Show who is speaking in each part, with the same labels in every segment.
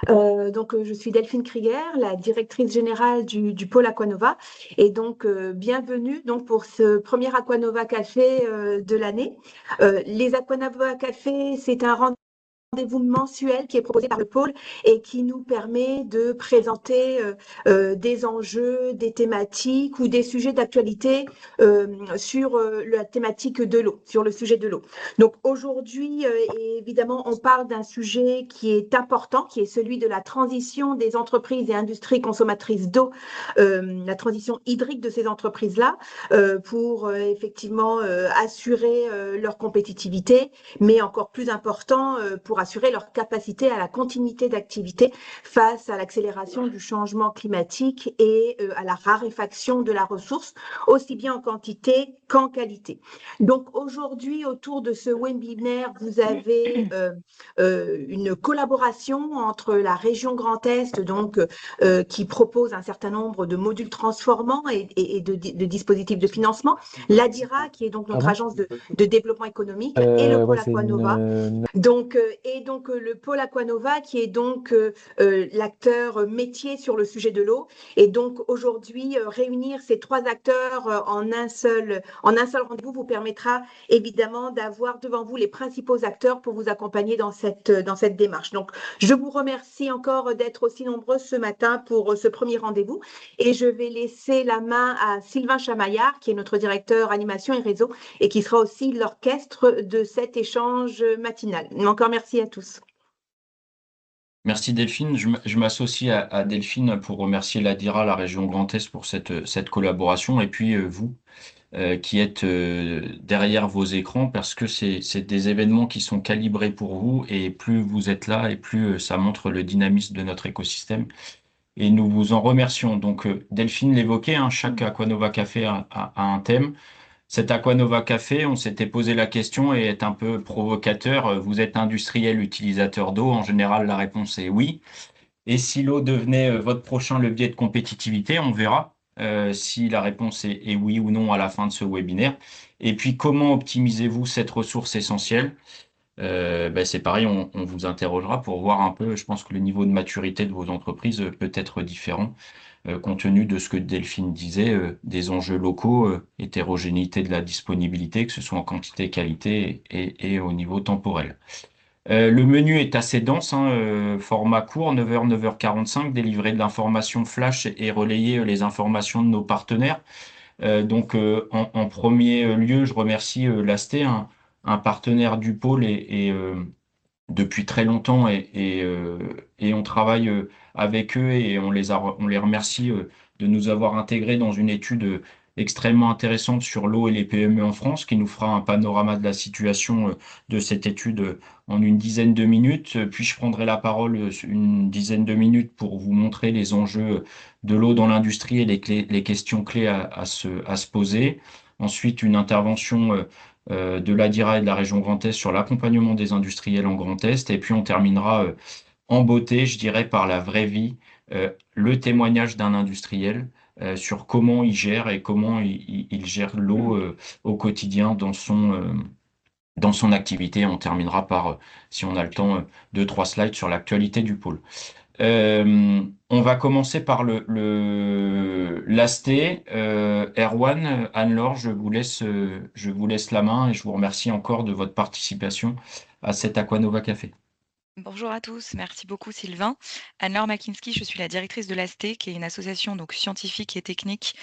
Speaker 1: Je suis Delphine Krieger, la directrice générale du pôle Aquanova. Et donc, bienvenue donc, pour ce premier Aquanova Café de l'année. Les Aquanova Café, c'est un rendez-vous mensuel qui est proposé par le pôle et qui nous permet de présenter des enjeux, des thématiques ou des sujets d'actualité sur la thématique de l'eau, sur le sujet de l'eau. Donc aujourd'hui, évidemment, on parle d'un sujet qui est important, qui est celui de la transition des entreprises et industries consommatrices d'eau, la transition hydrique de ces entreprises-là, pour effectivement assurer leur compétitivité, mais encore plus important, pour assurer leur capacité à la continuité d'activité face à l'accélération du changement climatique et à la raréfaction de la ressource, aussi bien en quantité qu'en qualité. Donc aujourd'hui, autour de ce webinaire, vous avez une collaboration entre la région Grand Est, donc qui propose un certain nombre de modules transformants et de dispositifs de financement, l'ADIRA, qui est donc notre agence de développement économique, et le pôle Aquanova. Donc le pôle Aquanova qui est donc l'acteur métier sur le sujet de l'eau. Et donc aujourd'hui, réunir ces trois acteurs en un seul rendez-vous vous permettra évidemment d'avoir devant vous les principaux acteurs pour vous accompagner dans cette démarche. Donc je vous remercie encore d'être aussi nombreux ce matin pour ce premier rendez-vous. Et je vais laisser la main à Sylvain Chamaillard, qui est notre directeur animation et réseau, et qui sera aussi l'orchestre de cet échange matinal. Encore merci à tous.
Speaker 2: Merci Delphine. Je m'associe à Delphine pour remercier l'ADIRA, la région Grand Est, pour cette collaboration, et puis vous qui êtes derrière vos écrans, parce que c'est des événements qui sont calibrés pour vous, et plus vous êtes là, et plus ça montre le dynamisme de notre écosystème. Et nous vous en remercions. Donc Delphine l'évoquait, chaque Aquanova Café a un thème. Cet Aquanova Café, on s'était posé la question et est un peu provocateur. Vous êtes industriel utilisateur d'eau? En général, la réponse est oui. Et si l'eau devenait votre prochain levier de compétitivité, on verra si la réponse est oui ou non à la fin de ce webinaire. Et puis, comment optimisez-vous cette ressource essentielle? C'est pareil, on vous interrogera pour voir un peu. Je pense que le niveau de maturité de vos entreprises peut être différent compte tenu de ce que Delphine disait, des enjeux locaux, hétérogénéité de la disponibilité, que ce soit en quantité, qualité et au niveau temporel. Le menu est assez dense, format court, 9h, 9h45, délivrer de l'information flash et relayer les informations de nos partenaires. En premier lieu, je remercie l'ASTE, un partenaire du pôle et depuis très longtemps et on travaille avec eux et on les remercie de nous avoir intégrés dans une étude extrêmement intéressante sur l'eau et les PME en France qui nous fera un panorama de la situation de cette étude en une dizaine de minutes. Puis je prendrai la parole une dizaine de minutes pour vous montrer les enjeux de l'eau dans l'industrie et les questions clés à se poser. Ensuite, une intervention de l'ADIRA et de la région Grand Est sur l'accompagnement des industriels en Grand Est. Et puis on terminera en beauté, je dirais, par la vraie vie, le témoignage d'un industriel sur comment il gère et comment il gère l'eau au quotidien dans son activité. On terminera par, si on a le temps, 2-3 slides sur l'actualité du pôle. On va commencer par l'ASTE. Erwan, Anne-Laure, je vous laisse la main et je vous remercie encore de votre participation à cet Aquanova Café.
Speaker 3: Bonjour à tous, merci beaucoup Sylvain. Anne-Laure Makinski, je suis la directrice de l'ASTE, qui est une association donc scientifique et technique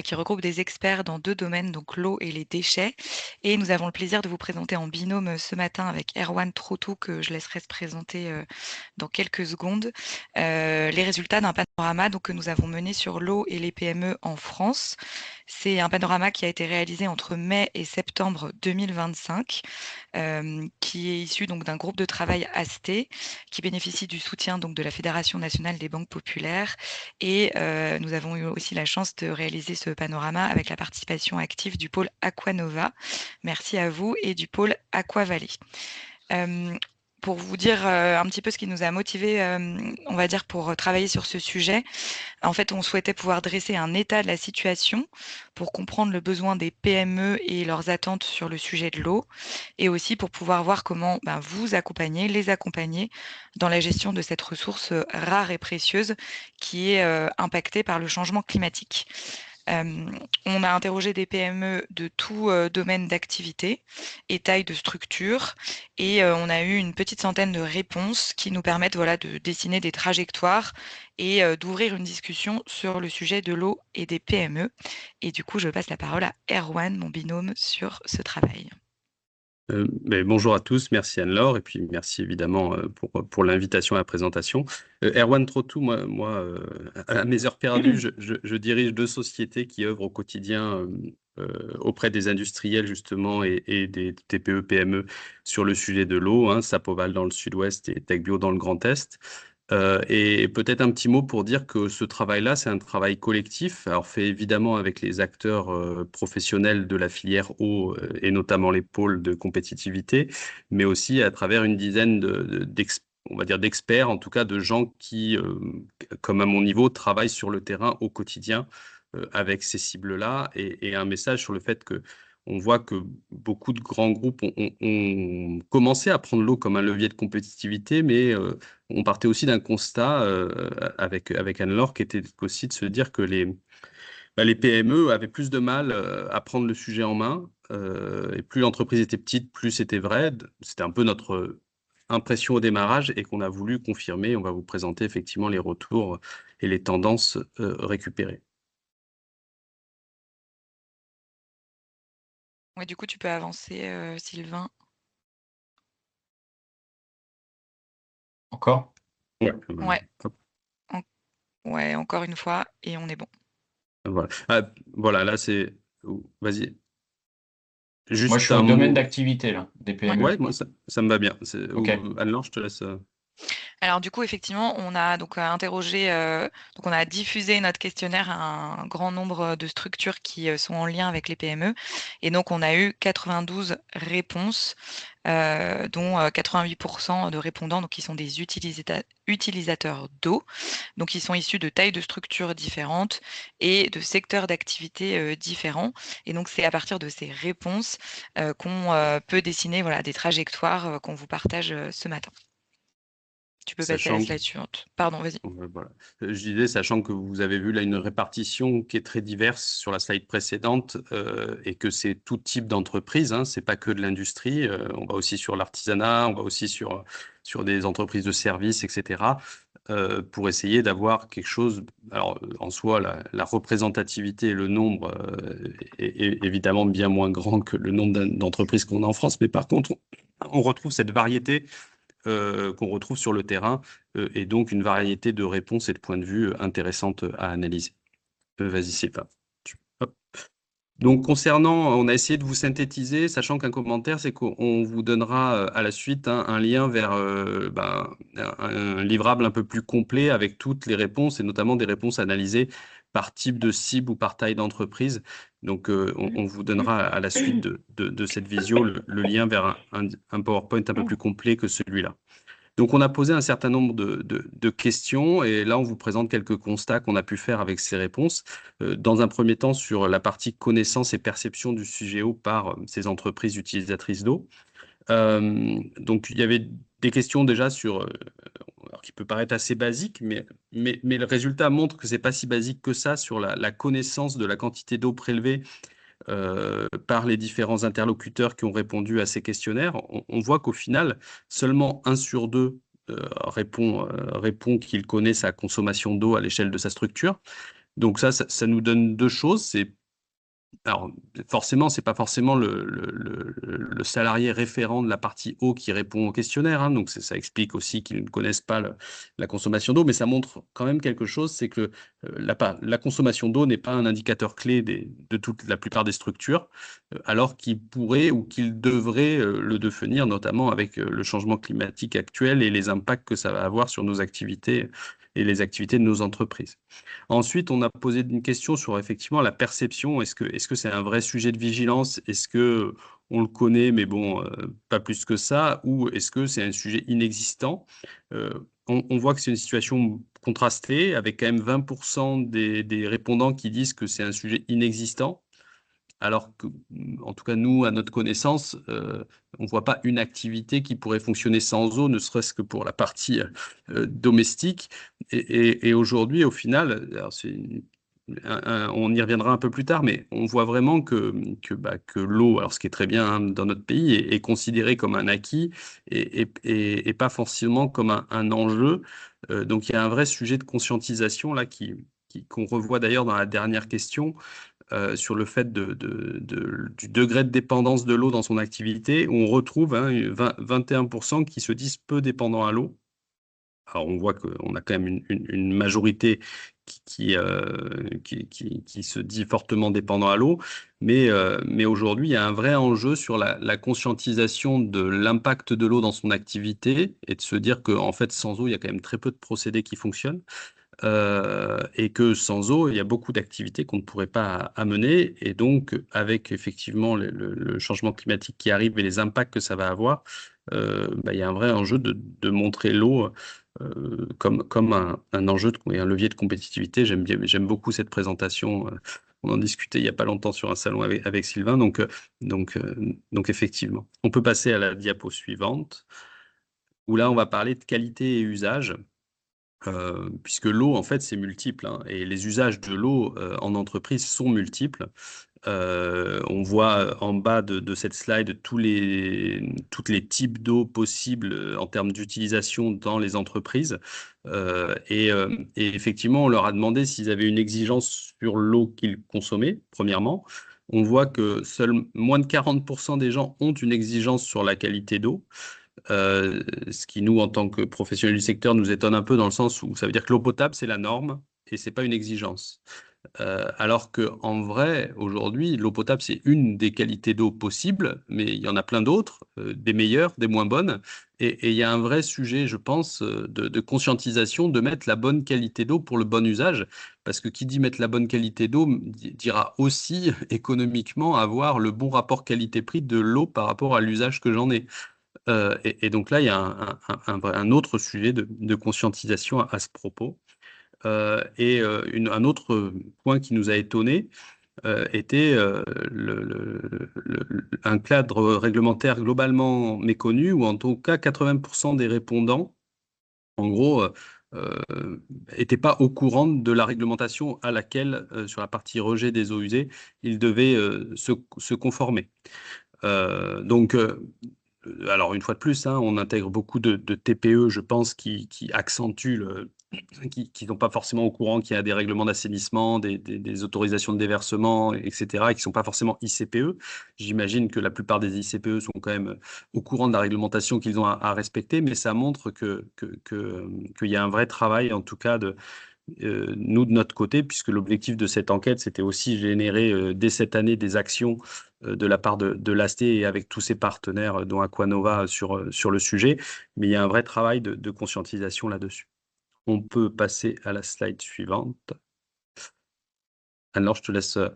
Speaker 3: qui regroupe des experts dans deux domaines, donc l'eau et les déchets. Et nous avons le plaisir de vous présenter en binôme ce matin avec Erwan Troutou, que je laisserai se présenter dans quelques secondes, les résultats d'un panorama donc, que nous avons mené sur l'eau et les PME en France. C'est un panorama qui a été réalisé entre mai et septembre 2025, qui est issu donc d'un groupe de travail ASTE, qui bénéficie du soutien donc de la Fédération nationale des banques populaires. Et nous avons eu aussi la chance de réaliser ce panorama avec la participation active du pôle Aquanova. Merci à vous et du pôle Aquavalley. pour vous dire un petit peu ce qui nous a motivés, on va dire, pour travailler sur ce sujet. En fait, on souhaitait pouvoir dresser un état de la situation pour comprendre le besoin des PME et leurs attentes sur le sujet de l'eau, et aussi pour pouvoir voir comment vous accompagner, les accompagner dans la gestion de cette ressource rare et précieuse qui est impactée par le changement climatique. On a interrogé des PME de tout domaine d'activité et taille de structure, et on a eu une petite centaine de réponses qui nous permettent de dessiner des trajectoires et d'ouvrir une discussion sur le sujet de l'eau et des PME. Et du coup, je passe la parole à Erwan, mon binôme, sur ce travail.
Speaker 4: Bonjour à tous, merci Anne-Laure, et puis merci évidemment pour l'invitation à la présentation. Erwan Trotou, à mes heures perdues, je dirige 2 sociétés qui œuvrent au quotidien auprès des industriels justement et des TPE, PME sur le sujet de l'eau, hein, Sapoval dans le sud-ouest et TechBio dans le Grand Est. Et peut-être un petit mot pour dire que ce travail-là, c'est un travail collectif, alors fait évidemment avec les acteurs professionnels de la filière eau et notamment les pôles de compétitivité, mais aussi à travers une dizaine on va dire d'experts, en tout cas de gens qui, comme à mon niveau, travaillent sur le terrain au quotidien avec ces cibles-là, et un message sur le fait que on voit que beaucoup de grands groupes ont commencé à prendre l'eau comme un levier de compétitivité, mais on partait aussi d'un constat avec Anne-Laure qui était aussi de se dire que les PME avaient plus de mal à prendre le sujet en main. Et plus l'entreprise était petite, plus c'était vrai. C'était un peu notre impression au démarrage et qu'on a voulu confirmer. On va vous présenter effectivement les retours et les tendances récupérées.
Speaker 3: Ouais, du coup, tu peux avancer, Sylvain.
Speaker 2: Encore?
Speaker 4: Ouais.
Speaker 3: Ouais.
Speaker 4: Hop.
Speaker 3: Ouais, encore une fois, et on est bon.
Speaker 4: Voilà. Voilà, là c'est. Vas-y.
Speaker 2: Moi, je
Speaker 4: Juste
Speaker 2: suis
Speaker 4: un
Speaker 2: au domaine
Speaker 4: mot.
Speaker 2: d'activité, là, des PME.
Speaker 4: Ouais, moi ça me va bien.
Speaker 2: Ok.
Speaker 4: Anne-Laure, je te laisse.
Speaker 3: Alors du coup, effectivement, on a donc interrogé, donc on a diffusé notre questionnaire à un grand nombre de structures qui sont en lien avec les PME, et donc on a eu 92 réponses, dont 88% de répondants donc qui sont des utilisateurs d'eau, donc ils sont issus de tailles de structures différentes et de secteurs d'activité différents. Et donc c'est à partir de ces réponses qu'on peut dessiner des trajectoires qu'on vous partage ce matin. Tu peux passer à la
Speaker 4: Sachant
Speaker 3: slide suivante. Pardon, vas-y.
Speaker 4: Ouais, voilà. Je disais, sachant que vous avez vu là une répartition qui est très diverse sur la slide précédente et que c'est tout type d'entreprise, hein, c'est pas que de l'industrie. On va aussi sur l'artisanat, on va aussi sur des entreprises de services, etc. Pour essayer d'avoir quelque chose. Alors, en soi, la représentativité et le nombre est évidemment bien moins grand que le nombre d'entreprises qu'on a en France, mais par contre, on retrouve cette variété qu'on retrouve sur le terrain et donc une variété de réponses et de points de vue intéressantes à analyser. Vas-y, Sylvain. Hop. Donc, on a essayé de vous synthétiser, sachant qu'un commentaire, c'est qu'on vous donnera à la suite un lien vers un livrable un peu plus complet avec toutes les réponses et notamment des réponses analysées par type de cible ou par taille d'entreprise. Donc, on vous donnera à la suite de cette visio le lien vers un PowerPoint un peu plus complet que celui-là. Donc, on a posé un certain nombre de questions et là, on vous présente quelques constats qu'on a pu faire avec ces réponses. Dans un premier temps, sur la partie connaissance et perception du sujet eau par ces entreprises utilisatrices d'eau. Donc, il y avait des questions déjà alors, qui peut paraître assez basique, mais le résultat montre que c'est pas si basique que ça sur la connaissance de la quantité d'eau prélevée par les différents interlocuteurs qui ont répondu à ces questionnaires. On voit qu'au final, seulement 1 sur 2 répond qu'il connaît sa consommation d'eau à l'échelle de sa structure. Donc ça nous donne 2 choses. Alors, forcément, c'est pas forcément le salarié référent de la partie eau qui répond au questionnaire, hein, donc ça explique aussi qu'ils ne connaissent pas la consommation d'eau, mais ça montre quand même quelque chose, c'est que la consommation d'eau n'est pas un indicateur clé de toute la plupart des structures, alors qu'il pourrait ou qu'il devrait le devenir, notamment avec le changement climatique actuel et les impacts que ça va avoir sur nos activités et les activités de nos entreprises. Ensuite, on a posé une question sur effectivement la perception. Est-ce que c'est un vrai sujet de vigilance? Est-ce que on le connaît, mais bon, pas plus que ça, ou est-ce que c'est un sujet inexistant? On voit que c'est une situation contrastée, avec quand même 20% des répondants qui disent que c'est un sujet inexistant, alors que, en tout cas, nous, à notre connaissance, on ne voit pas une activité qui pourrait fonctionner sans eau, ne serait-ce que pour la partie domestique. Et aujourd'hui, au final, alors on y reviendra un peu plus tard, mais on voit vraiment que l'eau, alors ce qui est très bien, hein, dans notre pays, est considérée comme un acquis et pas forcément comme un enjeu. Donc il y a un vrai sujet de conscientisation là qu'on revoit d'ailleurs dans la dernière question, sur le fait du degré de dépendance de l'eau dans son activité, où on retrouve, hein, 21% qui se disent peu dépendants à l'eau. Alors on voit qu'on a quand même une majorité qui se dit fortement dépendant à l'eau, mais aujourd'hui, il y a un vrai enjeu sur la conscientisation de l'impact de l'eau dans son activité, et de se dire qu'en fait, sans eau, il y a quand même très peu de procédés qui fonctionnent. Et que sans eau, il y a beaucoup d'activités qu'on ne pourrait pas amener. Et donc, avec effectivement le changement climatique qui arrive et les impacts que ça va avoir, il y a un vrai enjeu de montrer l'eau comme un enjeu et un levier de compétitivité. J'aime beaucoup cette présentation. On en discutait il n'y a pas longtemps sur un salon avec Sylvain. Donc effectivement, on peut passer à la diapo suivante, où là, on va parler de qualité et usage. Puisque l'eau, en fait, c'est multiple, hein, et les usages de l'eau en entreprise sont multiples. On voit en bas de cette slide tous les types d'eau possibles en termes d'utilisation dans les entreprises. Et effectivement, on leur a demandé s'ils avaient une exigence sur l'eau qu'ils consommaient, premièrement. On voit que seuls moins de 40% des gens ont une exigence sur la qualité d'eau. Ce qui, nous, en tant que professionnels du secteur, nous étonne un peu, dans le sens où ça veut dire que l'eau potable, c'est la norme et c'est pas une exigence. Alors qu'en vrai, aujourd'hui, l'eau potable, c'est une des qualités d'eau possibles, mais il y en a plein d'autres, des meilleures, des moins bonnes. Et il y a un vrai sujet, je pense, de conscientisation, de mettre la bonne qualité d'eau pour le bon usage. Parce que qui dit mettre la bonne qualité d'eau dira aussi économiquement avoir le bon rapport qualité-prix de l'eau par rapport à l'usage que j'en ai. Et donc là, il y a un autre sujet de conscientisation à ce propos. Un autre point qui nous a étonné était un cadre réglementaire globalement méconnu, ou en tout cas 80% des répondants, en gros, n'étaient pas au courant de la réglementation à laquelle, sur la partie rejet des eaux usées, ils devaient se conformer. Alors, une fois de plus, hein, on intègre beaucoup de TPE, je pense, qui accentuent qui n'ont pas forcément au courant qu'il y a des règlements d'assainissement, des autorisations de déversement, etc., et qui ne sont pas forcément ICPE. J'imagine que la plupart des ICPE sont quand même au courant de la réglementation qu'ils ont à respecter, mais ça montre qu'il y a un vrai travail, en tout cas, nous, de notre côté, puisque l'objectif de cette enquête, c'était aussi générer dès cette année des actions de la part de l'AST et avec tous ses partenaires, dont Aquanova, sur le sujet. Mais il y a un vrai travail de conscientisation là-dessus. On peut passer à la slide suivante. Alors, je te laisse
Speaker 3: Alors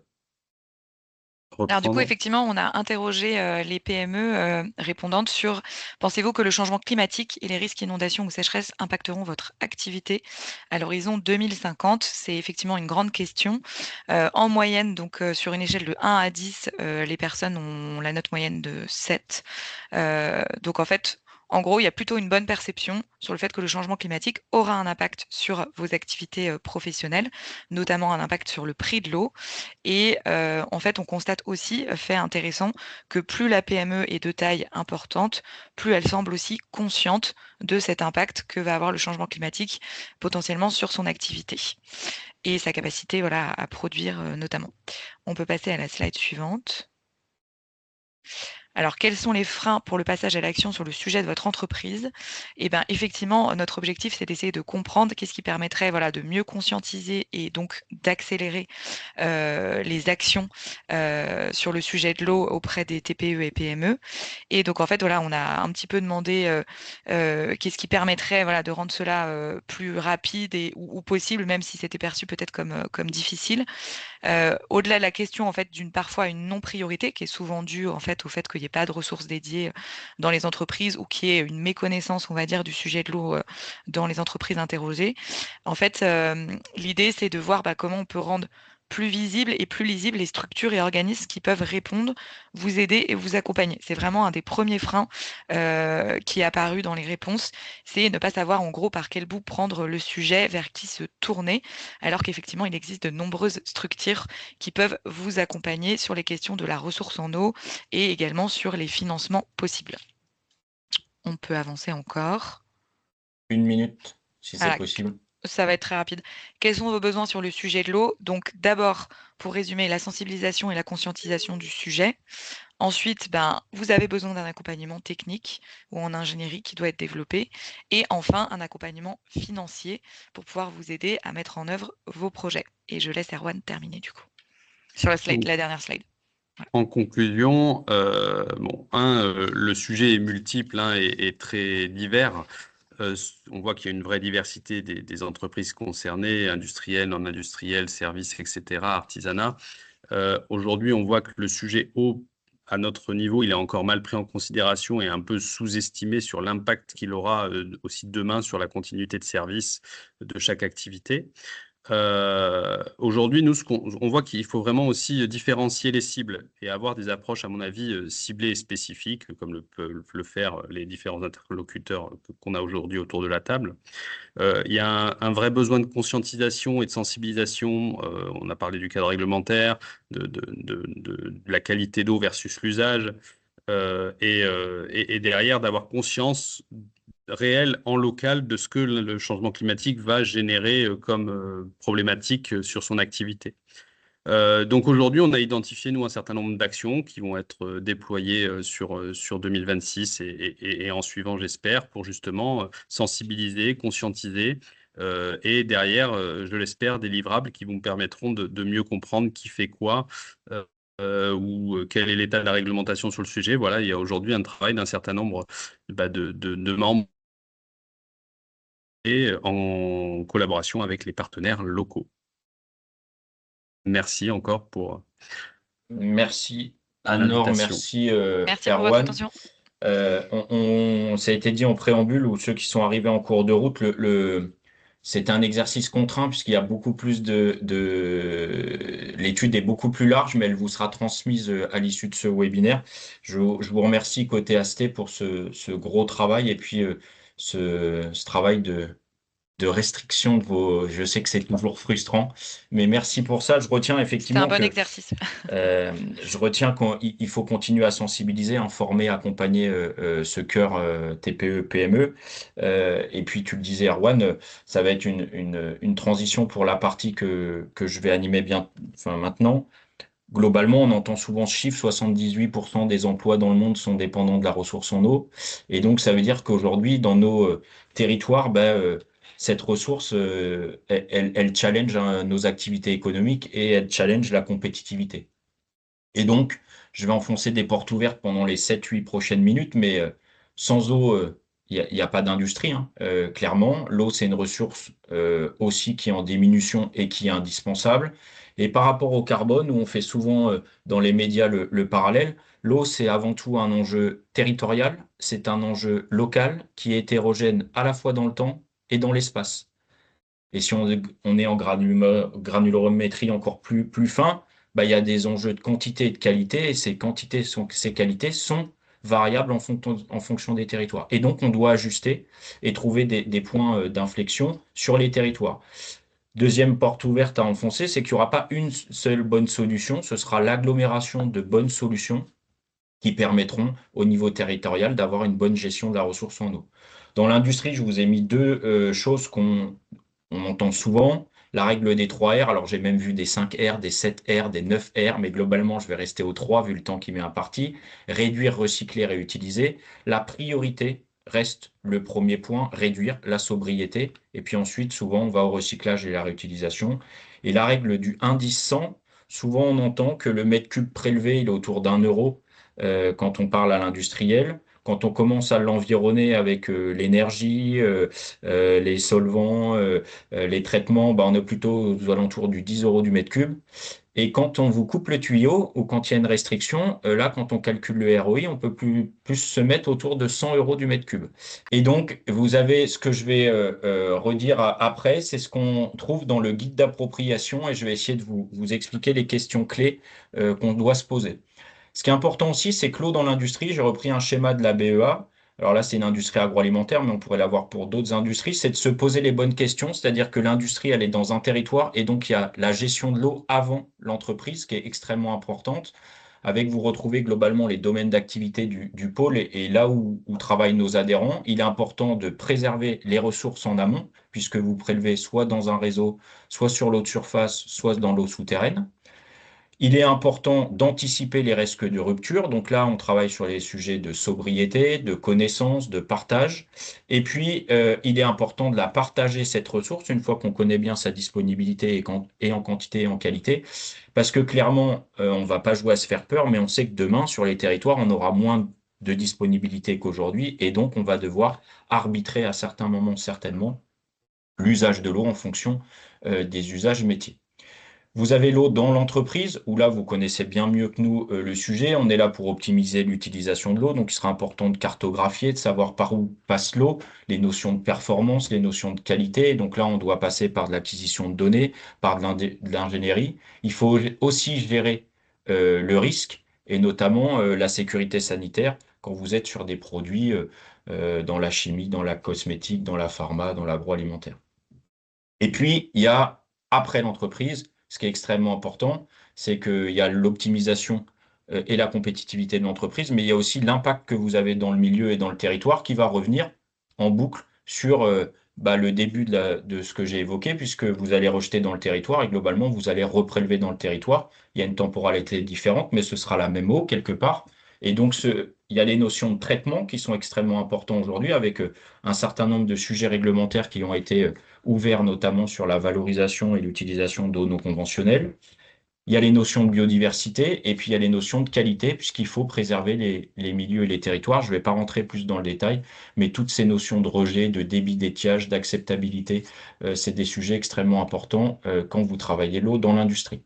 Speaker 3: du coup,
Speaker 4: reprendre.
Speaker 3: effectivement, on a interrogé les PME répondantes sur: pensez-vous que le changement climatique et les risques d'inondation ou sécheresse impacteront votre activité à l'horizon 2050? C'est effectivement une grande question. En moyenne, donc sur une échelle de 1 à 10, les personnes ont la note moyenne de 7. Donc en fait, en gros, il y a plutôt une bonne perception sur le fait que le changement climatique aura un impact sur vos activités professionnelles, notamment un impact sur le prix de l'eau. Et en fait, on constate aussi, fait intéressant, que plus la PME est de taille importante, plus elle semble aussi consciente de cet impact que va avoir le changement climatique potentiellement sur son activité et sa capacité, voilà, à produire, notamment. On peut passer à la slide suivante. Alors, quels sont les freins pour le passage à l'action sur le sujet de votre entreprise? Eh bien, effectivement, notre objectif, c'est d'essayer de comprendre qu'est-ce qui permettrait, voilà, de mieux conscientiser et donc d'accélérer les actions sur le sujet de l'eau auprès des TPE et PME. Et donc, en fait, voilà, on a un petit peu demandé qu'est-ce qui permettrait, voilà, de rendre cela plus rapide ou possible, même si c'était perçu peut-être comme difficile. Au-delà de la question en fait d'une parfois une non-priorité qui est souvent due en fait au fait qu'il n'y ait pas de ressources dédiées dans les entreprises ou qu'il y ait une méconnaissance, on va dire, du sujet de l'eau dans les entreprises interrogées. En fait, l'idée c'est de voir comment on peut rendre plus visibles et plus lisibles les structures et organismes qui peuvent répondre, vous aider et vous accompagner. C'est vraiment un des premiers freins qui est apparu dans les réponses, c'est ne pas savoir en gros par quel bout prendre le sujet, vers qui se tourner, alors qu'effectivement il existe de nombreuses structures qui peuvent vous accompagner sur les questions de la ressource en eau et également sur les financements possibles. On peut avancer encore.
Speaker 2: 1 minute, si c'est
Speaker 3: Voilà.
Speaker 2: possible.
Speaker 3: Ça va être très rapide. Quels sont vos besoins sur le sujet de l'eau? Donc d'abord, pour résumer, la sensibilisation et la conscientisation du sujet. Ensuite, vous avez besoin d'un accompagnement technique ou en ingénierie qui doit être développé. Et enfin, un accompagnement financier pour pouvoir vous aider à mettre en œuvre vos projets. Et je laisse Erwan terminer du coup sur la dernière slide.
Speaker 4: En conclusion, le sujet est multiple et très divers. On voit qu'il y a une vraie diversité des entreprises concernées, industrielles, non industrielles, services, etc., artisanat. Aujourd'hui, on voit que le sujet eau, à notre niveau, il est encore mal pris en considération et un peu sous-estimé sur l'impact qu'il aura aussi demain sur la continuité de service de chaque activité. Aujourd'hui, nous, on voit qu'il faut vraiment aussi différencier les cibles et avoir des approches, à mon avis, ciblées et spécifiques, comme peuvent le faire les différents interlocuteurs qu'on a aujourd'hui autour de la table. Il y a un vrai besoin de conscientisation et de sensibilisation. On a parlé du cadre réglementaire, de la qualité d'eau versus l'usage, et derrière d'avoir conscience réel en local de ce que le changement climatique va générer comme problématique sur son activité. Donc aujourd'hui, on a identifié, nous, un certain nombre d'actions qui vont être déployées sur 2026 et en suivant, j'espère, pour justement sensibiliser, conscientiser et derrière, je l'espère, des livrables qui vous permettront de mieux comprendre qui fait quoi ou quel est l'état de la réglementation sur le sujet. Voilà, il y a aujourd'hui un travail d'un certain nombre de membres et en collaboration avec les partenaires locaux. Merci encore pour
Speaker 2: Merci Anne-Laure, merci
Speaker 3: Merci pour votre
Speaker 2: Erwan.
Speaker 3: attention.
Speaker 2: Ça a été dit en préambule, ou ceux qui sont arrivés en cours de route, c'est un exercice contraint puisqu'il y a beaucoup plus l'étude est beaucoup plus large, mais elle vous sera transmise à l'issue de ce webinaire. Je vous remercie côté AST pour ce gros travail et puis ce travail de restriction de je sais que c'est toujours frustrant, mais merci pour ça. Je retiens effectivement
Speaker 3: C'était un bon exercice.
Speaker 2: Je retiens qu'il faut continuer à sensibiliser, informer, accompagner ce cœur TPE, PME. Et puis, tu le disais, Erwan, ça va être une transition pour la partie que je vais animer maintenant. Globalement, on entend souvent ce chiffre, 78% des emplois dans le monde sont dépendants de la ressource en eau. Et donc, ça veut dire qu'aujourd'hui, dans nos territoires, cette ressource, elle challenge nos activités économiques et elle challenge la compétitivité. Et donc, je vais enfoncer des portes ouvertes pendant les 7-8 prochaines minutes, mais sans eau, il n'y a pas d'industrie, hein. Clairement, l'eau, c'est une ressource aussi qui est en diminution et qui est indispensable. Et par rapport au carbone, où on fait souvent dans les médias le parallèle, l'eau, c'est avant tout un enjeu territorial, c'est un enjeu local qui est hétérogène à la fois dans le temps et dans l'espace. Et si on est en granulométrie encore plus fin, il y a des enjeux de quantité et de qualité, et ces qualités sont variables en fonction des territoires. Et donc, on doit ajuster et trouver des points d'inflexion sur les territoires. Deuxième porte ouverte à enfoncer, c'est qu'il n'y aura pas une seule bonne solution, ce sera l'agglomération de bonnes solutions qui permettront au niveau territorial d'avoir une bonne gestion de la ressource en eau. Dans l'industrie, je vous ai mis deux choses qu'on entend souvent. La règle des 3 R, alors j'ai même vu des 5 R, des 7 R, des 9 R, mais globalement, je vais rester aux 3 vu le temps qui m'est imparti. Réduire, recycler, réutiliser. La priorité reste le premier point, réduire la sobriété. Et puis ensuite, souvent, on va au recyclage et la réutilisation. Et la règle du 1,10-100, souvent on entend que le mètre cube prélevé, il est autour d'1 € quand on parle à l'industriel. Quand on commence à l'environner avec l'énergie, les solvants, les traitements, on est plutôt aux alentours du 10 € du mètre cube. Et quand on vous coupe le tuyau ou quand il y a une restriction, là, quand on calcule le ROI, on peut plus se mettre autour de 100 euros du mètre cube. Et donc, vous avez ce que je vais redire après, c'est ce qu'on trouve dans le guide d'appropriation et je vais essayer de vous expliquer les questions clés qu'on doit se poser. Ce qui est important aussi, c'est que l'eau dans l'industrie, j'ai repris un schéma de la BEA. Alors là, c'est une industrie agroalimentaire, mais on pourrait l'avoir pour d'autres industries. C'est de se poser les bonnes questions, c'est-à-dire que l'industrie, elle est dans un territoire et donc il y a la gestion de l'eau avant l'entreprise qui est extrêmement importante. Avec vous retrouvez globalement les domaines d'activité du pôle et là où travaillent nos adhérents. Il est important de préserver les ressources en amont, puisque vous prélevez soit dans un réseau, soit sur l'eau de surface, soit dans l'eau souterraine. Il est important d'anticiper les risques de rupture. Donc là, on travaille sur les sujets de sobriété, de connaissance, de partage. Et puis, il est important de la partager, cette ressource, une fois qu'on connaît bien sa disponibilité et en quantité et en qualité. Parce que clairement, on ne va pas jouer à se faire peur, mais on sait que demain, sur les territoires, on aura moins de disponibilité qu'aujourd'hui. Et donc, on va devoir arbitrer à certains moments, certainement, l'usage de l'eau en fonction des usages métiers. Vous avez l'eau dans l'entreprise, où là, vous connaissez bien mieux que nous le sujet. On est là pour optimiser l'utilisation de l'eau, donc il sera important de cartographier, de savoir par où passe l'eau, les notions de performance, les notions de qualité. Donc là, on doit passer par de l'acquisition de données, par de l'ingénierie. Il faut aussi gérer le risque, et notamment la sécurité sanitaire, quand vous êtes sur des produits dans la chimie, dans la cosmétique, dans la pharma, dans l'agroalimentaire. Et puis, il y a, après l'entreprise, ce qui est extrêmement important, c'est qu'il y a l'optimisation et la compétitivité de l'entreprise, mais il y a aussi l'impact que vous avez dans le milieu et dans le territoire qui va revenir en boucle sur le début de ce que j'ai évoqué, puisque vous allez rejeter dans le territoire et globalement, vous allez reprélever dans le territoire. Il y a une temporalité différente, mais ce sera la même eau quelque part. Et donc, il y a les notions de traitement qui sont extrêmement importantes aujourd'hui avec un certain nombre de sujets réglementaires qui ont été ouverts notamment sur la valorisation et l'utilisation d'eau non conventionnelle. Il y a les notions de biodiversité et puis il y a les notions de qualité puisqu'il faut préserver les milieux et les territoires. Je ne vais pas rentrer plus dans le détail, mais toutes ces notions de rejet, de débit d'étiage, d'acceptabilité, c'est des sujets extrêmement importants quand vous travaillez l'eau dans l'industrie.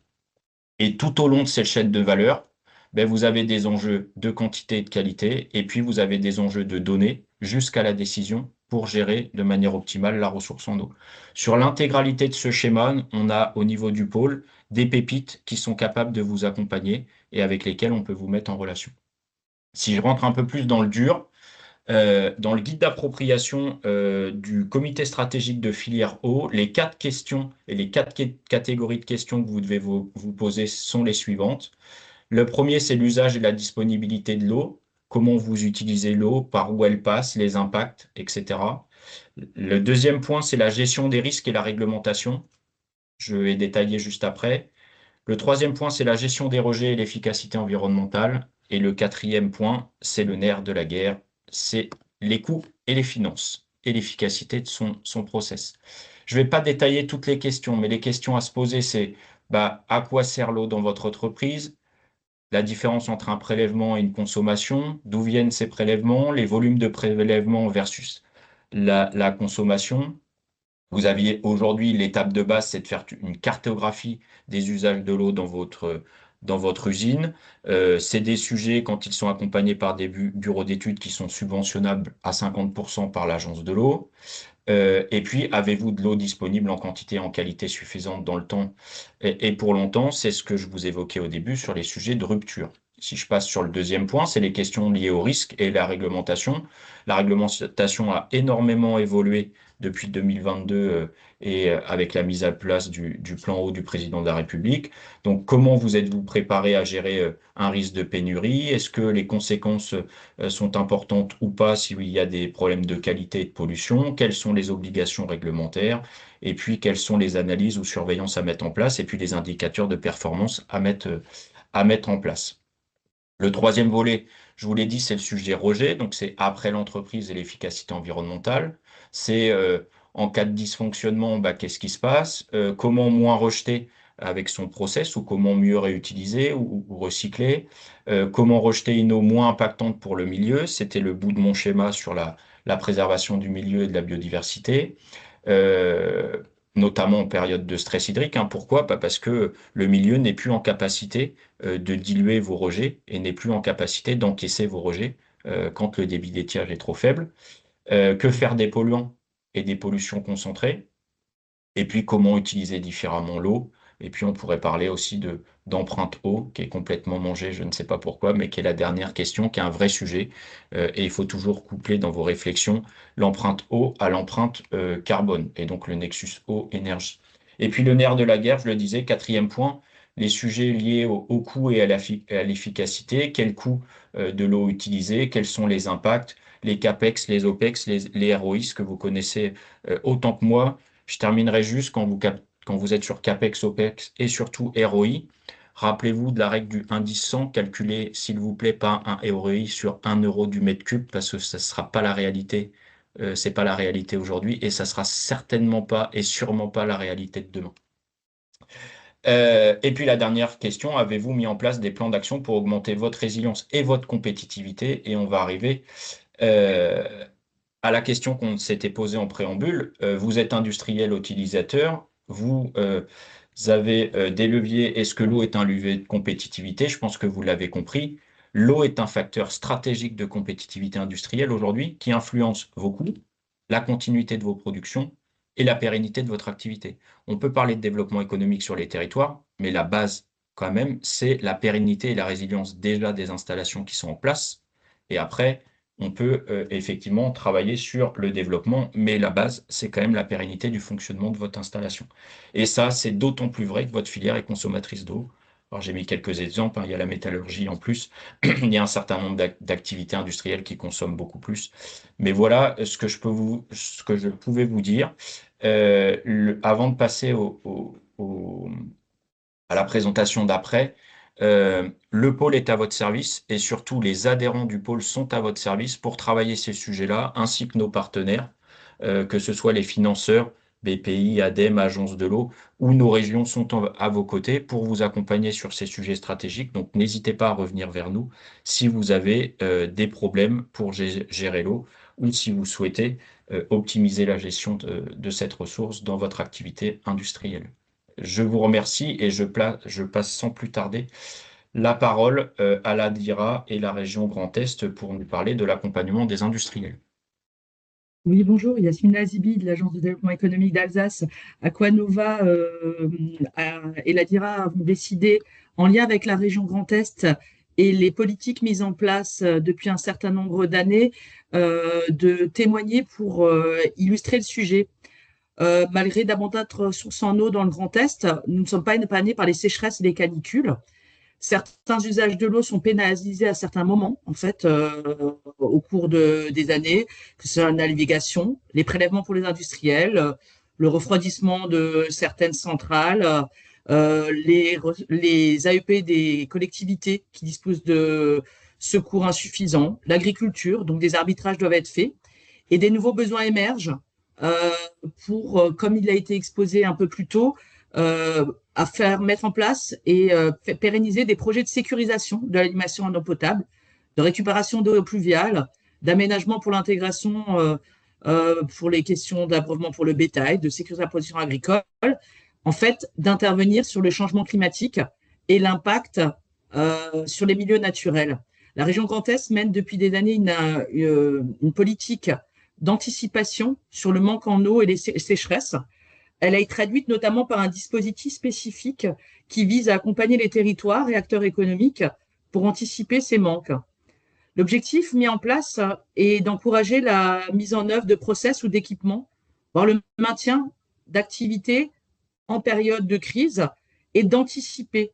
Speaker 2: Et tout au long de cette chaîne de valeur, vous avez des enjeux de quantité et de qualité, et puis vous avez des enjeux de données jusqu'à la décision pour gérer de manière optimale la ressource en eau. Sur l'intégralité de ce schéma, on a au niveau du pôle des pépites qui sont capables de vous accompagner et avec lesquelles on peut vous mettre en relation. Si je rentre un peu plus dans le dur, dans le guide d'appropriation du comité stratégique de filière eau, les 4 questions et les 4 catégories de questions que vous devez vous poser sont les suivantes. Le premier, c'est l'usage et la disponibilité de l'eau. Comment vous utilisez l'eau, par où elle passe, les impacts, etc. Le deuxième point, c'est la gestion des risques et la réglementation. Je vais détailler juste après. Le troisième point, c'est la gestion des rejets et l'efficacité environnementale. Et le quatrième point, c'est le nerf de la guerre, c'est les coûts et les finances et l'efficacité de son process. Je ne vais pas détailler toutes les questions, mais les questions à se poser, c'est à quoi sert l'eau dans votre entreprise? La différence entre un prélèvement et une consommation, d'où viennent ces prélèvements, les volumes de prélèvement versus la consommation. Vous aviez aujourd'hui, l'étape de base, c'est de faire une cartographie des usages de l'eau dans votre usine. C'est des sujets, quand ils sont accompagnés par des bureaux d'études qui sont subventionnables à 50% par l'agence de l'eau. Et puis, avez-vous de l'eau disponible en quantité et en qualité suffisante dans le temps et pour longtemps? C'est ce que je vous évoquais au début sur les sujets de rupture. Si je passe sur le deuxième point, c'est les questions liées au risque et la réglementation. La réglementation a énormément évolué depuis 2022 et avec la mise à place du plan eau du président de la République. Donc, comment vous êtes-vous préparé à gérer un risque de pénurie? Est-ce que les conséquences sont importantes ou pas s'il y a des problèmes de qualité et de pollution? Quelles sont les obligations réglementaires? Et puis, quelles sont les analyses ou surveillances à mettre en place? Et puis, les indicateurs de performance à mettre en place. Le troisième volet, je vous l'ai dit, c'est le sujet rejet. Donc, c'est après l'entreprise et l'efficacité environnementale. C'est en cas de dysfonctionnement, qu'est-ce qui se passe? Comment moins rejeter avec son process ou comment mieux réutiliser ou recycler? Comment rejeter une eau moins impactante pour le milieu? C'était le bout de mon schéma sur la préservation du milieu et de la biodiversité. notamment en période de stress hydrique. Pourquoi? Parce que le milieu n'est plus en capacité de diluer vos rejets et n'est plus en capacité d'encaisser vos rejets quand le débit d'étiage est trop faible. Que faire des polluants et des pollutions concentrées? Et puis, comment utiliser différemment l'eau? Et puis, on pourrait parler aussi d'empreinte eau, qui est complètement mangée, je ne sais pas pourquoi, mais qui est la dernière question, qui est un vrai sujet. Et il faut toujours coupler dans vos réflexions l'empreinte eau à l'empreinte carbone, et donc le nexus eau-énergie. Et puis, le nerf de la guerre, je le disais, quatrième point, les sujets liés au coût et à l'efficacité. Quel coût de l'eau utilisée? Quels sont les impacts? Les CAPEX, les OPEX, les ROI, que vous connaissez autant que moi. Je terminerai juste quand vous êtes sur CAPEX, OPEX et surtout ROI. Rappelez-vous de la règle du indice 100, calculez s'il vous plaît pas un ROI sur 1 euro du mètre cube parce que ça ne sera pas la réalité. C'est pas la réalité aujourd'hui et ça sera certainement pas et sûrement pas la réalité de demain. Et puis la dernière question, avez-vous mis en place des plans d'action pour augmenter votre résilience et votre compétitivité? Et on va arriver à la question qu'on s'était posée en préambule. Vous êtes industriel utilisateur, vous avez des leviers. Est-ce que l'eau est un levier de compétitivité? Je pense que vous l'avez compris. L'eau est un facteur stratégique de compétitivité industrielle aujourd'hui qui influence vos coûts, la continuité de vos productions et la pérennité de votre activité. On peut parler de développement économique sur les territoires, mais la base, quand même, c'est la pérennité et la résilience déjà des installations qui sont en place. Et après, on peut effectivement travailler sur le développement, mais la base, c'est quand même la pérennité du fonctionnement de votre installation. Et ça, c'est d'autant plus vrai que votre filière est consommatrice d'eau. Alors, j'ai mis quelques exemples, il y a la métallurgie en plus, il y a un certain nombre d'activités industrielles qui consomment beaucoup plus. Mais voilà ce que je pouvais vous dire. Avant de passer à la présentation d'après, le pôle est à votre service et surtout les adhérents du pôle sont à votre service pour travailler ces sujets-là, ainsi que nos partenaires, que ce soit les financeurs, BPI, ADEME, Agence de l'eau, ou nos régions sont à vos côtés pour vous accompagner sur ces sujets stratégiques. Donc n'hésitez pas à revenir vers nous si vous avez des problèmes pour gérer l'eau ou si vous souhaitez optimiser la gestion de cette ressource dans votre activité industrielle. Je vous remercie et je passe sans plus tarder la parole à la DIRA et la région Grand Est pour nous parler de l'accompagnement des industriels.
Speaker 5: Oui, bonjour, Yasmina Azibi de l'Agence de développement économique d'Alsace. Aquanova et la DIRA avons décidé, en lien avec la région Grand Est et les politiques mises en place depuis un certain nombre d'années, de témoigner pour illustrer le sujet. Malgré d'abondantes ressources en eau dans le Grand Est, nous ne sommes pas épargnés par les sécheresses et les canicules. Certains usages de l'eau sont pénalisés à certains moments, en fait, au cours des années, que ce soit la navigation, les prélèvements pour les industriels, le refroidissement de certaines centrales, les AEP des collectivités qui disposent de secours insuffisants, l'agriculture, donc des arbitrages doivent être faits, et des nouveaux besoins émergent pour, comme il a été exposé un peu plus tôt, à mettre en place et pérenniser des projets de sécurisation de l'alimentation en eau potable, de récupération d'eau pluviale, d'aménagement pour l'intégration pour les questions d'abreuvement pour le bétail, de sécurité de la production agricole, en fait, d'intervenir sur le changement climatique et l'impact sur les milieux naturels. La région Grand Est mène depuis des années une politique d'anticipation sur le manque en eau et les sécheresses. Elle a été traduite notamment par un dispositif spécifique qui vise à accompagner les territoires et acteurs économiques pour anticiper ces manques. L'objectif mis en place est d'encourager la mise en œuvre de process ou d'équipements, voire le maintien d'activités en période de crise et d'anticiper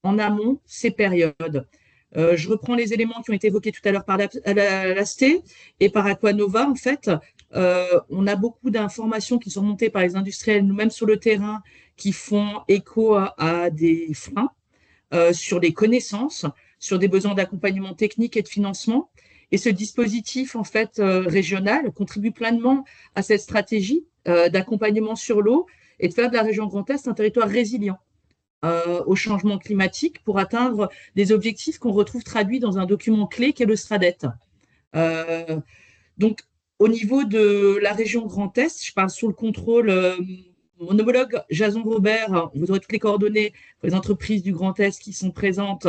Speaker 5: en amont ces périodes. Je reprends les éléments qui ont été évoqués tout à l'heure par l'AST et par Aquanova. En fait, on a beaucoup d'informations qui sont montées par les industriels, nous-mêmes sur le terrain, qui font écho à des freins sur les connaissances, sur des besoins d'accompagnement technique et de financement. Et ce dispositif, en fait, régional, contribue pleinement à cette stratégie d'accompagnement sur l'eau et de faire de la région Grand Est un territoire résilient au changement climatique pour atteindre des objectifs qu'on retrouve traduits dans un document clé qui est le SRADET. Donc, au niveau de la région Grand Est, je parle sous le contrôle Mon homologue Jason Robert, vous aurez toutes les coordonnées pour les entreprises du Grand Est qui sont présentes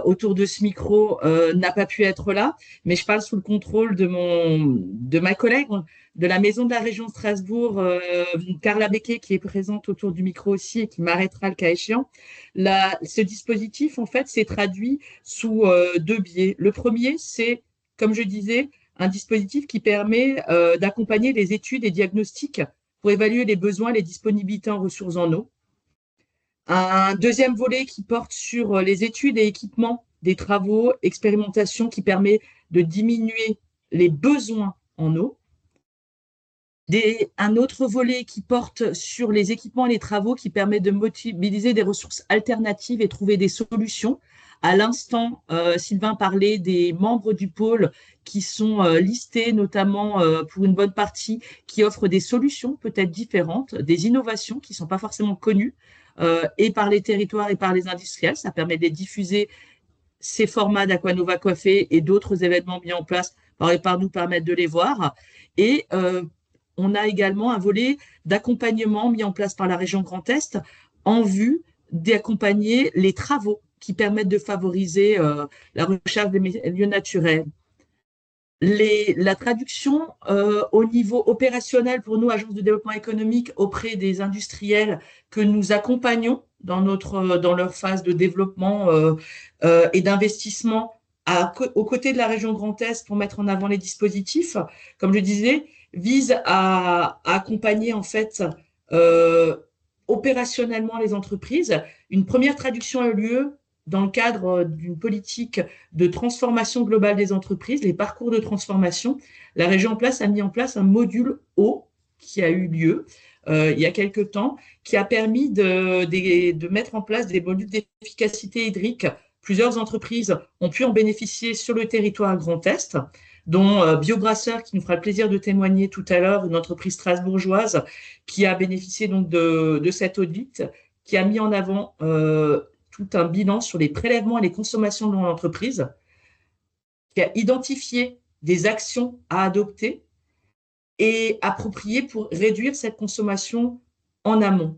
Speaker 5: autour de ce micro, n'a pas pu être là, mais je parle sous le contrôle de ma collègue de la Maison de la Région de Strasbourg, Carla Becquet, qui est présente autour du micro aussi et qui m'arrêtera le cas échéant. Ce dispositif, en fait, s'est traduit sous deux biais. Le premier, c'est, comme je disais, un dispositif qui permet d'accompagner les études et diagnostics pour évaluer les besoins et les disponibilités en ressources en eau. Un deuxième volet qui porte sur les études et équipements des travaux, expérimentations qui permet de diminuer les besoins en eau. Un autre volet qui porte sur les équipements et les travaux qui permet de mobiliser des ressources alternatives et trouver des solutions. À l'instant, Sylvain parlait des membres du pôle qui sont listés, notamment pour une bonne partie, qui offrent des solutions peut-être différentes, des innovations qui ne sont pas forcément connues, et par les territoires et par les industriels. Ça permet de diffuser ces formats d'Aquanova Café et d'autres événements mis en place par nous permettre de les voir. Et on a également un volet d'accompagnement mis en place par la région Grand Est en vue d'accompagner les travaux qui permettent de favoriser la recherche des milieux naturels. La traduction au niveau opérationnel pour nous, Agence de développement économique, auprès des industriels que nous accompagnons dans leur phase de développement et d'investissement aux côtés de la région Grand Est pour mettre en avant les dispositifs, comme je disais, vise à accompagner en fait opérationnellement les entreprises. Une première traduction a eu lieu dans le cadre d'une politique de transformation globale des entreprises, les parcours de transformation. La région a mis en place un module eau qui a eu lieu il y a quelques temps, qui a permis de mettre en place des modules d'efficacité hydrique. Plusieurs entreprises ont pu en bénéficier sur le territoire Grand Est, dont Biobrasseur, qui nous fera le plaisir de témoigner tout à l'heure, une entreprise strasbourgeoise qui a bénéficié donc de cet audit, qui a mis en avant tout un bilan sur les prélèvements et les consommations de l'entreprise, qui a identifié des actions à adopter et appropriées pour réduire cette consommation en amont.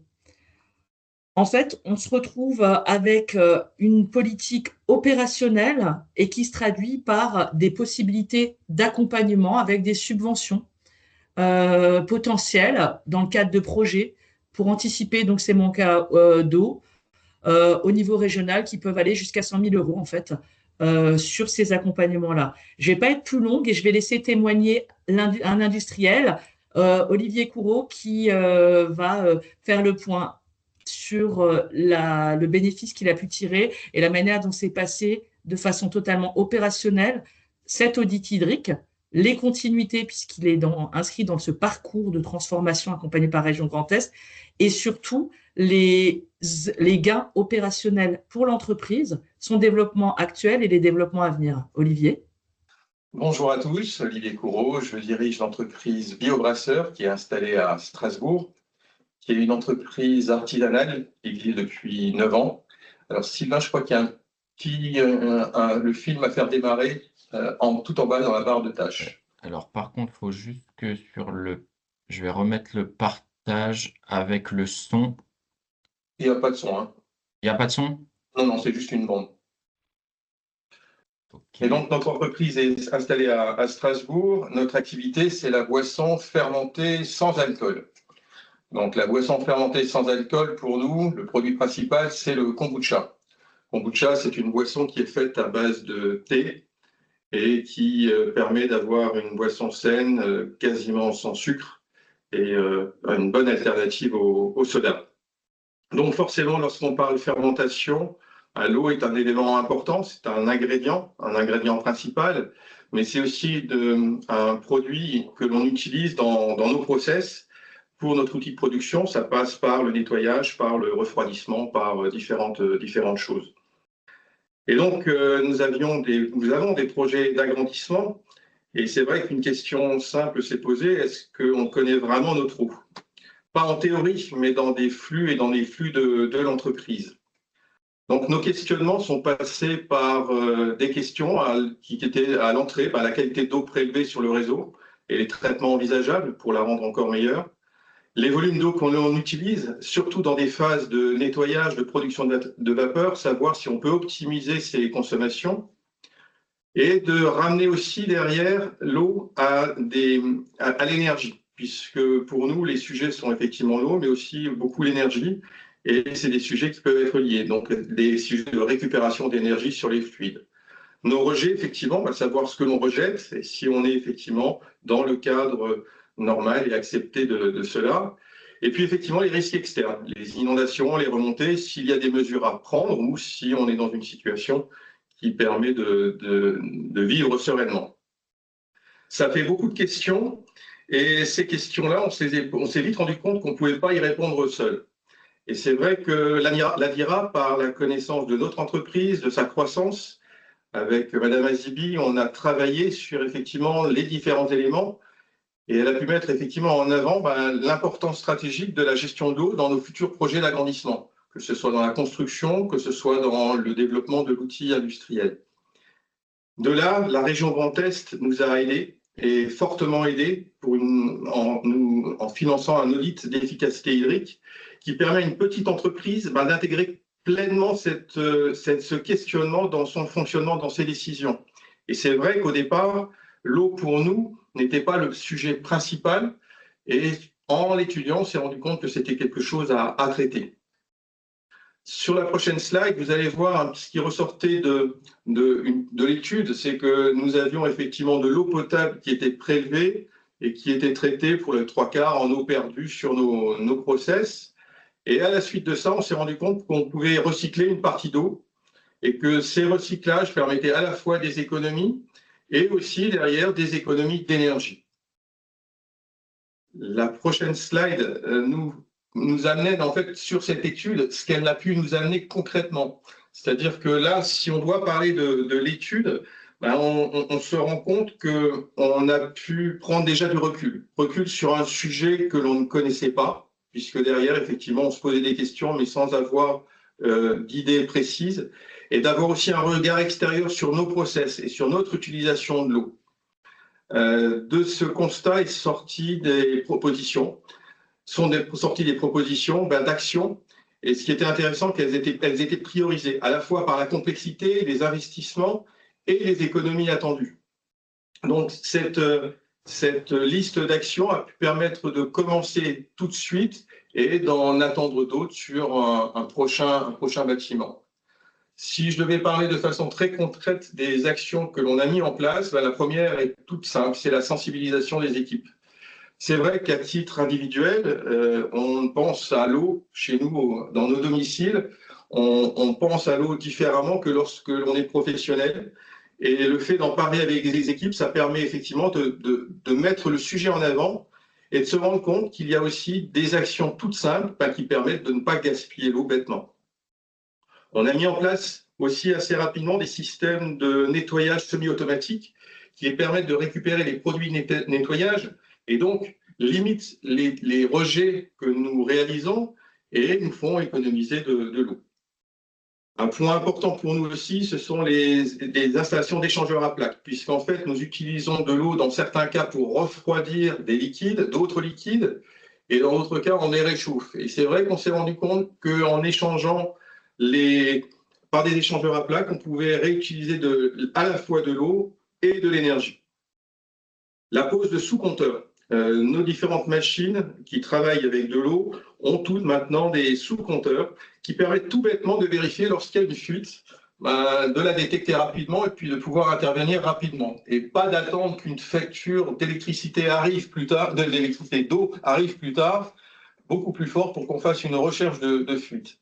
Speaker 5: En fait, on se retrouve avec une politique opérationnelle et qui se traduit par des possibilités d'accompagnement avec des subventions potentielles dans le cadre de projets pour anticiper donc ces manques d'eau au niveau régional qui peuvent aller jusqu'à 100 000 € en fait sur ces accompagnements-là. Je ne vais pas être plus longue et je vais laisser témoigner un industriel, Olivier Courreau, qui va faire le point sur le bénéfice qu'il a pu tirer et la manière dont s'est passé de façon totalement opérationnelle cet audit hydrique, les continuités puisqu'il est inscrit dans ce parcours de transformation accompagné par Région Grand Est et surtout les gains opérationnels pour l'entreprise, son développement actuel et les développements à venir. Olivier.
Speaker 6: Bonjour à tous, Olivier Courreau, je dirige l'entreprise Biobrasseur qui est installée à Strasbourg, qui est une entreprise artisanale qui existe depuis 9 ans. Alors Sylvain, je crois qu'il y a le film à faire démarrer tout en bas dans la barre de tâches.
Speaker 2: Alors par contre, il faut juste que je vais remettre le partage avec le son.
Speaker 6: Il n'y a pas de son. Hein.
Speaker 2: Il n'y a pas de son?
Speaker 6: Non, c'est juste une bande. Okay. Et donc, notre entreprise est installée à Strasbourg. Notre activité, c'est la boisson fermentée sans alcool. Donc, la boisson fermentée sans alcool, pour nous, le produit principal, c'est le kombucha. Kombucha, c'est une boisson qui est faite à base de thé et qui permet d'avoir une boisson saine, quasiment sans sucre, et une bonne alternative au soda. Donc, forcément, lorsqu'on parle fermentation, l'eau est un élément important, c'est un ingrédient principal, mais c'est aussi un produit que l'on utilise dans nos process. Pour notre outil de production, ça passe par le nettoyage, par le refroidissement, par différentes choses. Et donc, nous avons des projets d'agrandissement, et c'est vrai qu'une question simple s'est posée, est-ce qu'on connaît vraiment notre eau? Pas en théorie, mais dans des flux et dans les flux de l'entreprise. Donc, nos questionnements sont passés par des questions qui étaient à l'entrée, par la qualité d'eau prélevée sur le réseau et les traitements envisageables pour la rendre encore meilleure. Les volumes d'eau qu'on utilise, surtout dans des phases de nettoyage, de production de vapeur, savoir si on peut optimiser ces consommations et de ramener aussi derrière l'eau à l'énergie, puisque pour nous, les sujets sont effectivement l'eau, mais aussi beaucoup l'énergie, et c'est des sujets qui peuvent être liés, donc des sujets de récupération d'énergie sur les fluides. Nos rejets, effectivement, savoir ce que l'on rejette et si on est effectivement dans le cadre normal et accepté de cela. Et puis, effectivement, les risques externes, les inondations, les remontées, s'il y a des mesures à prendre ou si on est dans une situation qui permet de vivre sereinement. Ça fait beaucoup de questions et ces questions-là, on s'est vite rendu compte qu'on ne pouvait pas y répondre seul. Et c'est vrai que l'ADIRA, par la connaissance de notre entreprise, de sa croissance, avec Madame Azibi, on a travaillé sur effectivement les différents éléments et elle a pu mettre effectivement en avant l'importance stratégique de la gestion d'eau dans nos futurs projets d'agrandissement, que ce soit dans la construction, que ce soit dans le développement de l'outil industriel. De là, la région Grand Est nous a aidés et fortement aidés en finançant un audit d'efficacité hydrique qui permet à une petite entreprise d'intégrer pleinement ce questionnement dans son fonctionnement, dans ses décisions. Et c'est vrai qu'au départ, l'eau pour nous n'était pas le sujet principal et en l'étudiant, on s'est rendu compte que c'était quelque chose à traiter. Sur la prochaine slide, vous allez voir ce qui ressortait de l'étude, c'est que nous avions effectivement de l'eau potable qui était prélevée et qui était traitée pour le 3/4 en eau perdue sur nos process. Et à la suite de ça, on s'est rendu compte qu'on pouvait recycler une partie d'eau et que ces recyclages permettaient à la fois des économies et aussi derrière des économies d'énergie. La prochaine slide nous amène en fait sur cette étude ce qu'elle a pu nous amener concrètement. C'est-à-dire que là, si on doit parler de l'étude, on se rend compte qu'on a pu prendre déjà du recul sur un sujet que l'on ne connaissait pas, puisque derrière, effectivement, on se posait des questions, mais sans avoir d'idées précises, et d'avoir aussi un regard extérieur sur nos process et sur notre utilisation de l'eau. De ce constat est sorti des propositions, d'action, et ce qui était intéressant, qu'elles étaient priorisées, à la fois par la complexité, les investissements et les économies attendues. Donc, cette liste d'actions a pu permettre de commencer tout de suite et d'en attendre d'autres sur un prochain bâtiment. Si je devais parler de façon très concrète des actions que l'on a mis en place, la première est toute simple, c'est la sensibilisation des équipes. C'est vrai qu'à titre individuel, on pense à l'eau chez nous, dans nos domiciles, on pense à l'eau différemment que lorsque l'on est professionnel. Et le fait d'en parler avec les équipes, ça permet effectivement de mettre le sujet en avant et de se rendre compte qu'il y a aussi des actions toutes simples qui permettent de ne pas gaspiller l'eau bêtement. On a mis en place aussi assez rapidement des systèmes de nettoyage semi-automatique qui permettent de récupérer les produits de nettoyage et donc limitent les rejets que nous réalisons et nous font économiser de l'eau. Un point important pour nous aussi, ce sont des installations d'échangeurs à plaques, puisqu'en fait, nous utilisons de l'eau dans certains cas pour refroidir des liquides, d'autres liquides, et dans d'autres cas, on les réchauffe. Et c'est vrai qu'on s'est rendu compte qu'en échangeant par des échangeurs à plaques, on pouvait réutiliser à la fois de l'eau et de l'énergie. La pose de sous-compteurs. Nos différentes machines qui travaillent avec de l'eau ont toutes maintenant des sous-compteurs qui permettent tout bêtement de vérifier lorsqu'il y a une fuite, de la détecter rapidement et puis de pouvoir intervenir rapidement. Et pas d'attendre qu'une facture d'électricité arrive plus tard, d'électricité d'eau arrive plus tard, beaucoup plus fort pour qu'on fasse une recherche de fuite.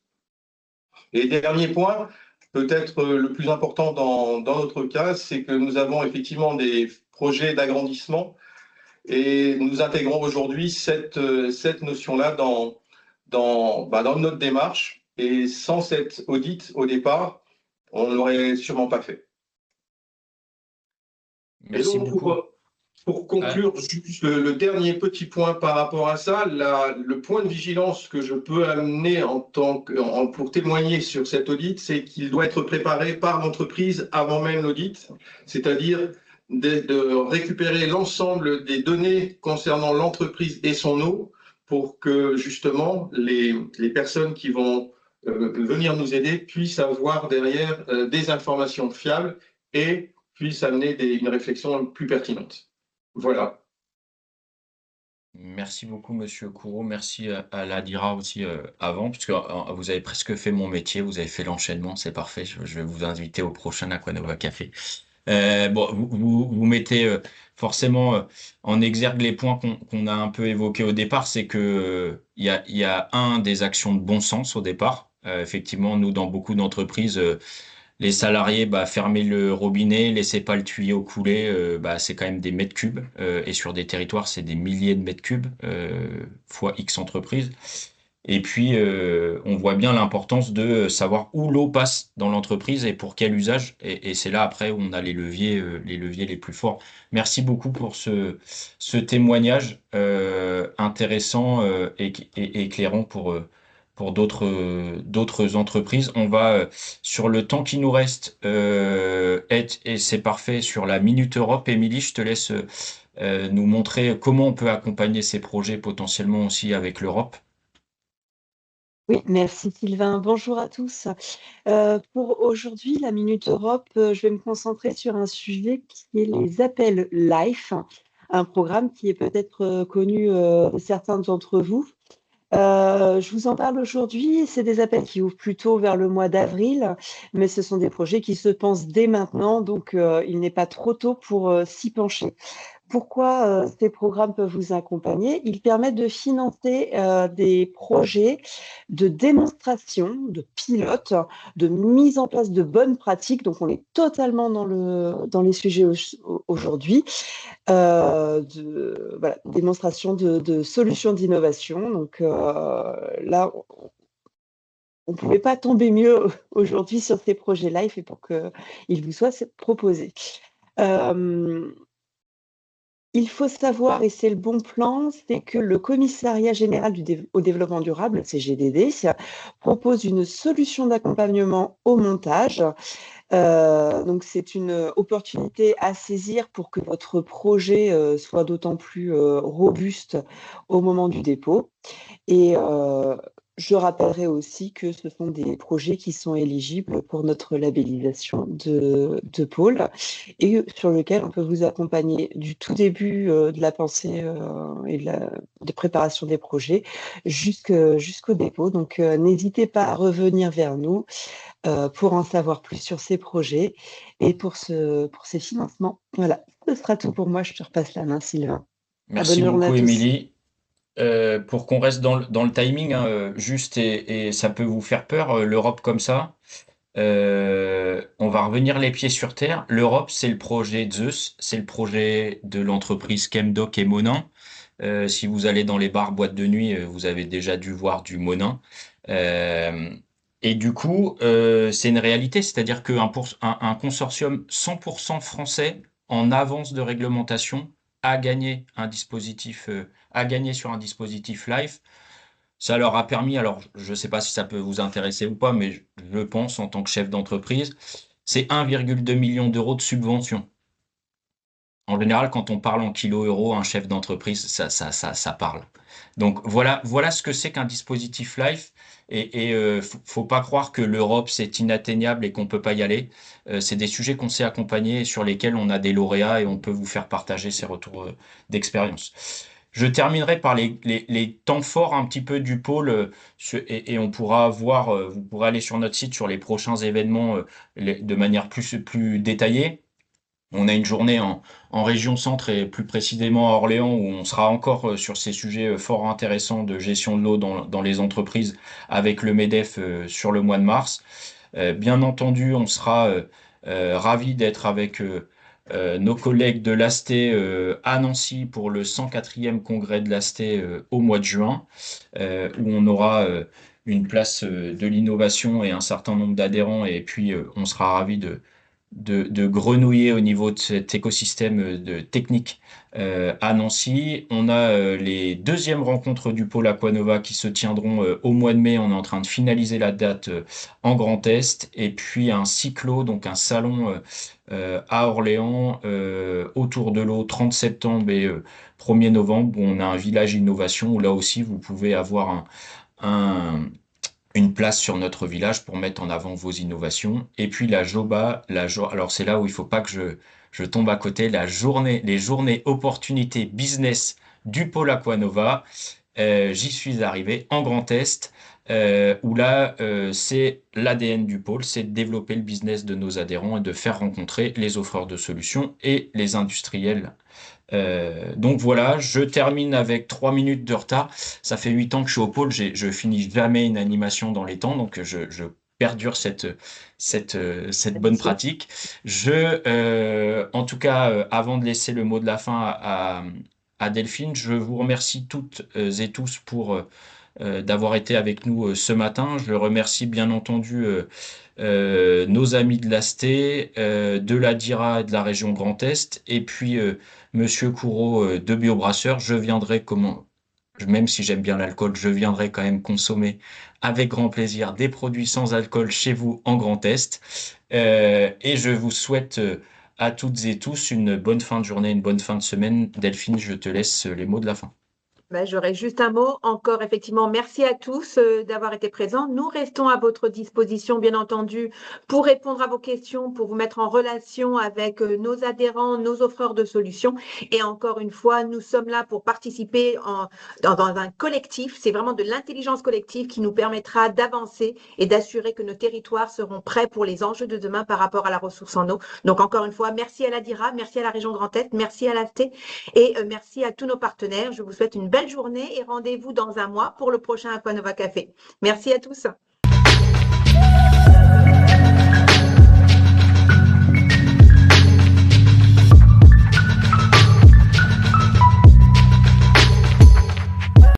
Speaker 6: Et dernier point, peut-être le plus important dans notre cas, c'est que nous avons effectivement des projets d'agrandissement et nous intégrons aujourd'hui cette notion-là dans notre démarche. Et sans cet audit au départ, on ne l'aurait sûrement pas fait.
Speaker 2: Merci beaucoup.
Speaker 6: Pour conclure, juste le dernier petit point par rapport à ça, le point de vigilance que je peux amener pour témoigner sur cet audit, c'est qu'il doit être préparé par l'entreprise avant même l'audit, c'est-à-dire de récupérer l'ensemble des données concernant l'entreprise et son eau pour que justement les personnes qui vont venir nous aider puissent avoir derrière des informations fiables et puissent amener une réflexion plus pertinente. Voilà.
Speaker 2: Merci beaucoup, Monsieur Courreau. Merci à l'Adira aussi avant, puisque vous avez presque fait mon métier, vous avez fait l'enchaînement, c'est parfait. Je vais vous inviter au prochain Aquanova Café. Bon, vous mettez forcément en exergue les points qu'on a un peu évoqués au départ, c'est que il y a des actions de bon sens au départ. Effectivement, nous, dans beaucoup d'entreprises, les salariés, fermez le robinet, laissez pas le tuyau couler, c'est quand même des mètres cubes. Et sur des territoires, c'est des milliers de mètres cubes, fois X entreprises. Et puis, on voit bien l'importance de savoir où l'eau passe dans l'entreprise et pour quel usage. Et c'est là, après, où on a les leviers les plus forts. Merci beaucoup pour ce témoignage intéressant et éclairant pour d'autres entreprises. On va, sur le temps qui nous reste, et c'est parfait, sur la Minute Europe. Émilie, je te laisse nous montrer comment on peut accompagner ces projets potentiellement aussi avec l'Europe.
Speaker 7: Oui, merci Sylvain. Bonjour à tous. Pour aujourd'hui, la Minute Europe, je vais me concentrer sur un sujet qui est les appels LIFE, un programme qui est peut-être connu de certains d'entre vous. Je vous en parle aujourd'hui. C'est des appels qui ouvrent plutôt vers le mois d'avril, mais ce sont des projets qui se pensent dès maintenant, donc il n'est pas trop tôt pour s'y pencher. Pourquoi ces programmes peuvent vous accompagner? Ils permettent de financer des projets de démonstration, de pilote, de mise en place de bonnes pratiques. Donc, on est totalement dans les sujets aujourd'hui. Voilà, démonstration de solutions d'innovation. Donc là, on ne pouvait pas tomber mieux aujourd'hui sur ces projets live et pour qu'ils vous soient proposés. Il faut savoir, et c'est le bon plan, c'est que le Commissariat général au développement durable, le CGDD, propose une solution d'accompagnement au montage. Donc, c'est une opportunité à saisir pour que votre projet soit d'autant plus robuste au moment du dépôt. Et je rappellerai aussi que ce sont des projets qui sont éligibles pour notre labellisation de pôle et sur lequel on peut vous accompagner du tout début de la pensée et de préparation des projets jusqu'au dépôt. Donc, n'hésitez pas à revenir vers nous pour en savoir plus sur ces projets et pour ces financements. Voilà, ce sera tout pour moi. Je te repasse la main, Sylvain.
Speaker 2: Merci
Speaker 7: Bonne journée
Speaker 2: beaucoup,
Speaker 7: à tous.
Speaker 2: Émilie. Pour qu'on reste dans le timing, hein, juste et ça peut vous faire peur, l'Europe comme ça, on va revenir les pieds sur terre. L'Europe, c'est le projet Zeus, c'est le projet de l'entreprise Chemdoc et Monin. Si vous allez dans les bars, boîtes de nuit, vous avez déjà dû voir du Monin. Et du coup, c'est une réalité, c'est-à-dire qu'un consortium 100% français en avance de réglementation a gagné sur un dispositif live. Ça leur a permis, alors je ne sais pas si ça peut vous intéresser ou pas, mais je pense en tant que chef d'entreprise, c'est 1,2 million d'euros de subvention. En général, quand on parle en kilo-euros, un chef d'entreprise, ça parle. Donc voilà ce que c'est qu'un dispositif live. Et faut pas croire que l'Europe c'est inatteignable et qu'on peut pas y aller. C'est des sujets qu'on sait accompagner et sur lesquels on a des lauréats et on peut vous faire partager ces retours d'expérience. Je terminerai par les temps forts un petit peu du pôle et on pourra voir, vous pourrez aller sur notre site sur les prochains événements de manière plus détaillée. On a une journée en région centre et plus précisément à Orléans où on sera encore sur ces sujets fort intéressants de gestion de l'eau dans les entreprises avec le MEDEF sur le mois de mars. Bien entendu, on sera ravis d'être avec nos collègues de l'ASTE à Nancy pour le 104e congrès de l'ASTE au mois de juin, où on aura une place de l'innovation et un certain nombre d'adhérents. Et puis, on sera ravis de grenouiller au niveau de cet écosystème technique à Nancy. On a les deuxièmes rencontres du pôle Aquanova qui se tiendront au mois de mai. On est en train de finaliser la date en Grand Est. Et puis un cyclo, donc un salon à Orléans autour de l'eau, 30 septembre et 1er novembre, où on a un village innovation où là aussi vous pouvez avoir une place sur notre village pour mettre en avant vos innovations. Et puis la JOBA, alors c'est là où il faut pas que je tombe à côté, les journées opportunités business du pôle Aquanova. J'y suis arrivé en Grand Est, où là, c'est l'ADN du pôle, c'est de développer le business de nos adhérents et de faire rencontrer les offreurs de solutions et les industriels. Donc voilà, je termine avec 3 minutes de retard. Ça fait 8 ans que je suis au pôle, je finis jamais une animation dans les temps, donc je perdure cette bonne pratique. En tout cas, avant de laisser le mot de la fin à Delphine, je vous remercie toutes et tous pour d'avoir été avec nous ce matin. Je remercie bien entendu nos amis de l'AST, de la DIRA et de la région Grand Est, et puis Monsieur Courreau de Biobrasseur. Je viendrai, même si j'aime bien l'alcool, je viendrai quand même consommer avec grand plaisir des produits sans alcool chez vous en Grand Est. Et je vous souhaite à toutes et tous une bonne fin de journée, une bonne fin de semaine. Delphine, je te laisse les mots de la fin.
Speaker 1: J'aurais juste un mot. Encore, effectivement, merci à tous d'avoir été présents. Nous restons à votre disposition, bien entendu, pour répondre à vos questions, pour vous mettre en relation avec nos adhérents, nos offreurs de solutions. Et encore une fois, nous sommes là pour participer dans un collectif. C'est vraiment de l'intelligence collective qui nous permettra d'avancer et d'assurer que nos territoires seront prêts pour les enjeux de demain par rapport à la ressource en eau. Donc, encore une fois, merci à la DIRA, merci à la région Grand Est, merci à l'AST et merci à tous nos partenaires. Je vous souhaite une belle journée et rendez-vous dans un mois pour le prochain Aquanova Café. Merci à tous.